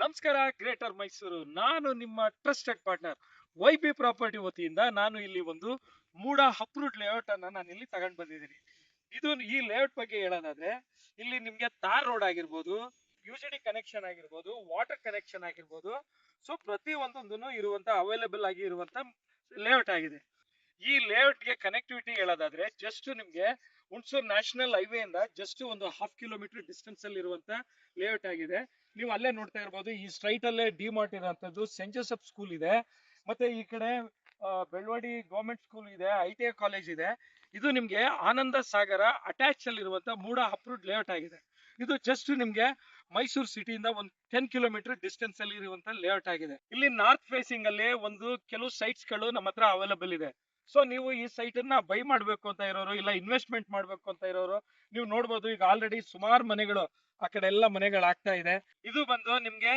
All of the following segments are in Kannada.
ನಮಸ್ಕಾರ ಗ್ರೇಟರ್ ಮೈಸೂರು. ನಾನು ನಿಮ್ಮ ಟ್ರಸ್ಟೆಡ್ ಪಾರ್ಟ್ನರ್ ವೈಬಿ ಪ್ರಾಪರ್ಟಿ ವತಿಯಿಂದ ನಾನು ಇಲ್ಲಿ ಒಂದು ಮೂಡ ಅಪ್ರೂವ್ಡ್ ಲೇಔಟ್ ಅನ್ನ ನಾನು ಇಲ್ಲಿ ತಗೊಂಡ್ ಬಂದಿದ್ದೀನಿ. ಈ ಲೇಔಟ್ ಬಗ್ಗೆ ಹೇಳೋದಾದ್ರೆ, ಇಲ್ಲಿ ನಿಮ್ಗೆ ತಾರ್ ರೋಡ್ ಆಗಿರ್ಬೋದು, ಯುಜಿಡಿ ಕನೆಕ್ಷನ್ ಆಗಿರ್ಬೋದು, ವಾಟರ್ ಕನೆಕ್ಷನ್ ಆಗಿರ್ಬೋದು, ಸೊ ಪ್ರತಿ ಒಂದೊಂದನ್ನು ಇರುವಂತ ಅವೈಲೇಬಲ್ ಆಗಿ ಇರುವಂತ ಲೇಔಟ್ ಆಗಿದೆ. ಈ ಲೇಔಟ್ಗೆ ಕನೆಕ್ಟಿವಿಟಿ ಹೇಳೋದಾದ್ರೆ, ಜಸ್ಟ್ ನಿಮ್ಗೆ ಹುಣಸೂರು ನ್ಯಾಷನಲ್ ಹೈವೇ ಇಂದ ಜಸ್ಟ್ ಒಂದು 1/2 ಕಿಲೋಮೀಟರ್ ಡಿಸ್ಟೆನ್ಸ್ ಅಲ್ಲಿ ಇರುವಂತ ಲೇಔಟ್ ಆಗಿದೆ. ನೀವು ಅಲ್ಲೇ ನೋಡ್ತಾ ಇರ್ಬೋದು, ಈ ಸ್ಟ್ರೈಟ್ ಅಲ್ಲೇ ಡಿಮಾರ್ಟ್ ಇರೋಂಥದ್ದು, ಸೆಂಟ್ ಜೋಸೆಫ್ ಸ್ಕೂಲ್ ಇದೆ, ಮತ್ತೆ ಈ ಕಡೆ ಬೆಳ್ವಾಡಿ ಗವರ್ಮೆಂಟ್ ಸ್ಕೂಲ್ ಇದೆ, ITI ಕಾಲೇಜ್ ಇದೆ. ಇದು ನಿಮ್ಗೆ ಆನಂದ ಸಾಗರ ಅಟ್ಯಾಚ್ ಅಲ್ಲಿ ಇರುವಂತ ಮೂಡ ಅಪ್ರೂವ್ಡ್ ಲೇಔಟ್ ಆಗಿದೆ. ಇದು ಜಸ್ಟ್ ನಿಮ್ಗೆ ಮೈಸೂರು ಸಿಟಿಯಿಂದ ಒಂದು 10 ಕಿಲೋಮೀಟರ್ ಡಿಸ್ಟೆನ್ಸ್ ಅಲ್ಲಿ ಇರುವಂತ ಲೇಔಟ್ ಆಗಿದೆ. ಇಲ್ಲಿ ನಾರ್ತ್ ಫೇಸಿಂಗ್ ಅಲ್ಲಿ ಒಂದು ಕೆಲವು ಸೈಟ್ಸ್ ಗಳು ನಮ್ಮ ಹತ್ರ ಅವೈಲೇಬಲ್ ಇದೆ. ಸೊ ನೀವು ಈ ಸೈಟ್ ಅನ್ನ ಬೈ ಮಾಡ್ಬೇಕು ಅಂತ ಇರೋರು, ಇಲ್ಲ ಇನ್ವೆಸ್ಟ್ಮೆಂಟ್ ಮಾಡ್ಬೇಕು ಅಂತ ಇರೋರು, ನೀವು ನೋಡ್ಬೋದು ಈಗ ಆಲ್ರೆಡಿ ಸುಮಾರು ಮನೆಗಳು ಆ ಕಡೆ ಎಲ್ಲ ಮನೆಗಳು ಆಗ್ತಾ ಇದೆ. ಇದು ಬಂದು ನಿಮ್ಗೆ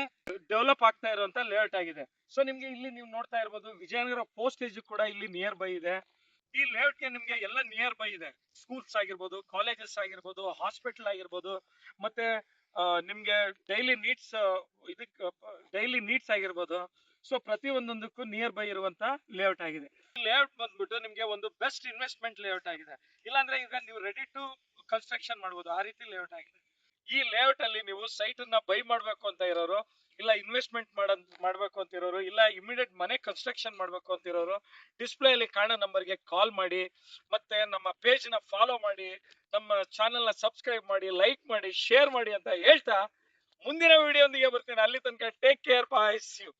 ಡೆವಲಪ್ ಆಗ್ತಾ ಇರುವಂತ ಲೇಔಟ್ ಆಗಿದೆ. ಸೊ ನಿಮ್ಗೆ ಇಲ್ಲಿ ನೀವು ನೋಡ್ತಾ ಇರ್ಬೋದು, ವಿಜಯನಗರ ಪೋಸ್ಟೇಜ್ ಕೂಡ ಇಲ್ಲಿ ನಿಯರ್ ಬೈ ಇದೆ. ಈ ಲೇಔಟ್ ಗೆ ನಿಮ್ಗೆ ಎಲ್ಲ ನಿಯರ್ ಬೈ ಇದೆ. ಸ್ಕೂಲ್ಸ್ ಆಗಿರ್ಬೋದು, ಕಾಲೇಜಸ್ ಆಗಿರ್ಬೋದು, ಹಾಸ್ಪಿಟಲ್ ಆಗಿರ್ಬೋದು, ಮತ್ತೆ ನಿಮ್ಗೆ ಡೈಲಿ ನೀಡ್ಸ್ ಡೈಲಿ ನೀಡ್ಸ್ ಆಗಿರ್ಬೋದು. ಸೊ ಪ್ರತಿ ಒಂದೊಂದಕ್ಕೂ ನಿಯರ್ ಬೈ ಇರುವಂತ ಲೇಔಟ್ ಆಗಿದೆ. ಲೇಔಟ್ ಬಂದ್ಬಿಟ್ಟು ನಿಮ್ಗೆ ಒಂದು ಬೆಸ್ಟ್ ಇನ್ವೆಸ್ಟ್ಮೆಂಟ್ ಲೇಔಟ್ ಆಗಿದೆ. ಇಲ್ಲಾಂದ್ರೆ ಈಗ ನೀವು ರೆಡಿ ಟು ಕನ್ಸ್ಟ್ರಕ್ಷನ್ ಮಾಡ್ಬೋದು, ಆ ರೀತಿ ಲೇಔಟ್ ಆಗಿದೆ. ಈ ಲೇಔಟ್ ಅಲ್ಲಿ ನೀವು ಸೈಟ್ ಅನ್ನ ಬೈ ಮಾಡ್ಬೇಕು ಅಂತ ಇರೋರು, ಇಲ್ಲ ಇನ್ವೆಸ್ಟ್ಮೆಂಟ್ ಮಾಡ್ಬೇಕು ಅಂತ ಇರೋರು, ಇಲ್ಲ ಇಮಿಡಿಯೇಟ್ ಮನೆ ಕನ್ಸ್ಟ್ರಕ್ಷನ್ ಮಾಡ್ಬೇಕು ಅಂತ ಇರೋರು, ಡಿಸ್ಪ್ಲೇ ಅಲ್ಲಿ ಕಾಣೋ ನಂಬರ್ಗೆ ಕಾಲ್ ಮಾಡಿ, ಮತ್ತೆ ನಮ್ಮ ಪೇಜ್ ನ ಫಾಲೋ ಮಾಡಿ, ನಮ್ಮ ಚಾನೆಲ್ ನ ಸಬ್ಸ್ಕ್ರೈಬ್ ಮಾಡಿ, ಲೈಕ್ ಮಾಡಿ, ಶೇರ್ ಮಾಡಿ ಅಂತ ಹೇಳ್ತಾ ಮುಂದಿನ ವಿಡಿಯೋದೊಂದಿಗೆ ಬರ್ತೀನಿ. ಅಲ್ಲಿ ತನಕ take care, bye, see you.